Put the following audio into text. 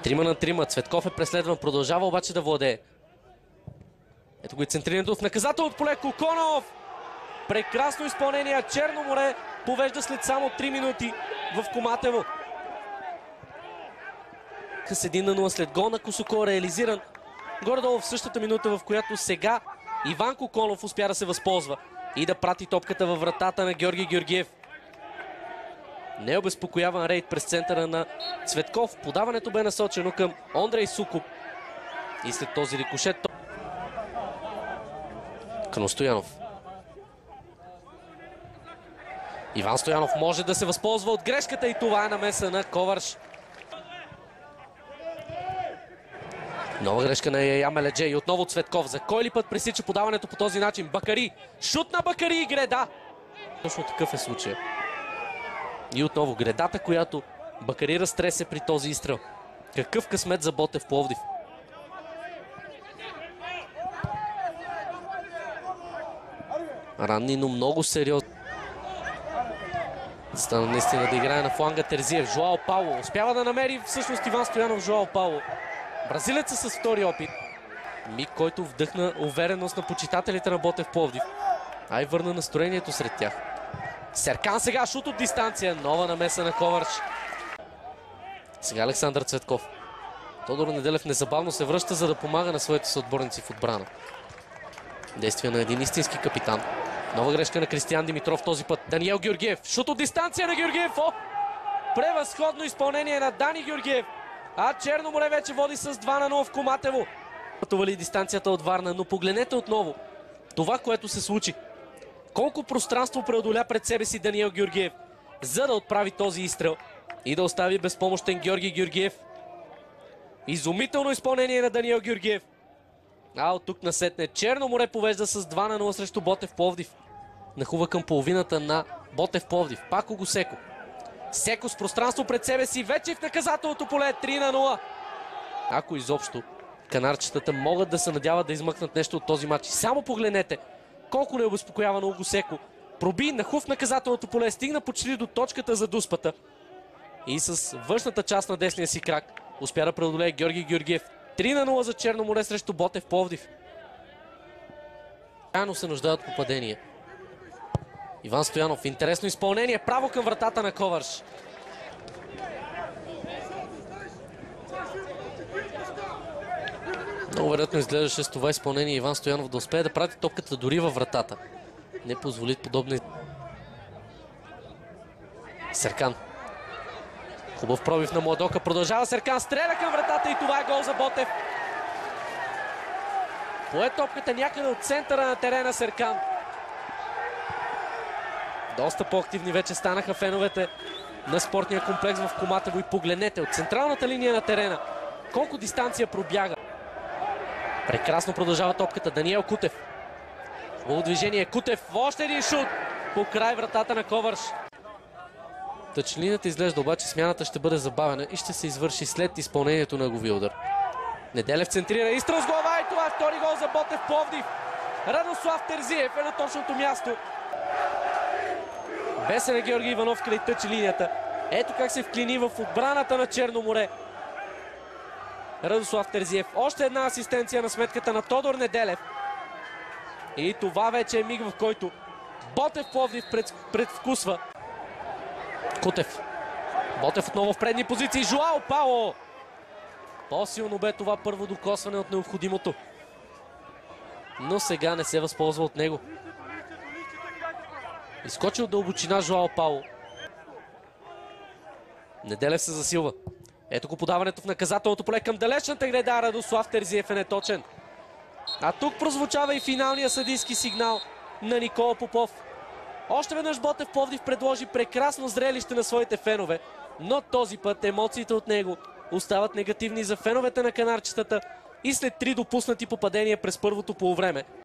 3 на 3. Цветков е преследван, продължава обаче да владее. Ето го и центрирането в наказателното поле. Коконов! Прекрасно изпълнение. Черно море повежда след само 3 минути в Коматево. С 1 на 0 след гол на Косоко, реализиран горе-долу в същата минута, в която сега Иван Коконов успя да се възползва и да прати топката във вратата на Георги Георгиев. Необезпокояван рейд през центъра на Цветков. Подаването бе насочено към Ондрей Сукуп. И след този рикошет към Стоянов. Иван Стоянов може да се възползва от грешката и това е намеса на Коварш. Нова грешка на Яя Меледжей и отново Цветков. За кой ли път пресича подаването по този начин? Бакари. Шут на Бакари и греда. Точно такъв е случай. И отново гредата, която Бакари разтресе при този изстрел. Какъв късмет за Ботев Пловдив. Ранни, но много сериозно. Стана наистина да играе на фланга Терзиев. Жоао Пауло успява да намери всъщност Иван Стоянов. Жоао Пауло. Бразилеца с втори опит. Миг, който вдъхна увереност на почитателите на Ботев Пловдив. А и върна настроението сред тях. Серкан сега шут от дистанция. Нова намеса на Коварш. Сега Александър Цветков. Тодор Неделев незабавно се връща, за да помага на своите съотборници в отбрана. Действие на един истински капитан. Нова грешка на Кристиян Димитров този път. Даниел Георгиев. Шут от дистанция на Георгиев. О! Превъзходно изпълнение на Дани Георгиев. А Черно море вече води с 2 на 0 в Коматево. Пътували дистанцията от Варна, но погледнете отново това, което се случи. Колко пространство преодоля пред себе си Даниел Георгиев, за да отправи този изстрел и да остави безпомощен Георги Георгиев. Изумително изпълнение на Даниел Георгиев. А от тук насетне Черно море повежда с 2 на 0 срещу Ботев Пловдив. Нахува към половината на Ботев Пловдив. Пако Госеко. Секо с пространство пред себе си, вече в наказателното поле, 3 на 0. Ако изобщо канарчетата могат да се надяват да измъкнат нещо от този матч. Само погледнете колко не е обезпокоявано Госеко. Проби нахув наказателното поле, стигна почти до точката за дуспата. И с външната част на десния си крак успя да преодолее Георги Георгиев. 3 на 0 за Черно море срещу Ботев Пловдив. Крайно се нуждаят от попадение. Иван Стоянов, интересно изпълнение, право към вратата на Коварш. Много вероятно изглеждаше с това изпълнение Иван Стоянов да успее да прати топката дори във вратата. Не позволи подобни. Серкан. Хубав пробив на Младока, продължава Серкан, стреля към вратата и това е гол за Ботев. Пое топката някъде от центъра на терена Серкан. Доста по-активни вече станаха феновете на спортния комплекс в Коматево и погледнете от централната линия на терена колко дистанция пробяга. Прекрасно продължава топката Даниел Кутев. Хубаво движение Кутев, още един шут по край вратата на Коварш. Тъчлинията изглежда, обаче смяната ще бъде забавена и ще се извърши след изпълнението на неговия удар. Неделев центрира, изстрел с глава и това е втори гол за Ботев Пловдив. Радослав Терзиев е на точното място. Бесен Георги Иванов край тъчи линията. Ето как се вклини в отбраната на Черно море. Радослав Терзиев. Още една асистенция на сметката на Тодор Неделев. И това вече е миг, в който Ботев Пловдив предвкусва. Кутев. Ботев отново в предни позиции. Жоао Пауло. По-силно бе това първо докосване от необходимото. Но сега не се възползва от него. Изскочил дълбочина Жоао Пауло. Неделев се засилва. Ето го подаването в наказателното поле към далечната греда. Радослав Терзиев е неточен. А тук прозвучава и финалния съдийски сигнал на Никола Попов. Още веднъж Ботев Пловдив предложи прекрасно зрелище на своите фенове, но този път емоциите от него остават негативни за феновете на канарчетата и след 3 допуснати попадения през първото полувреме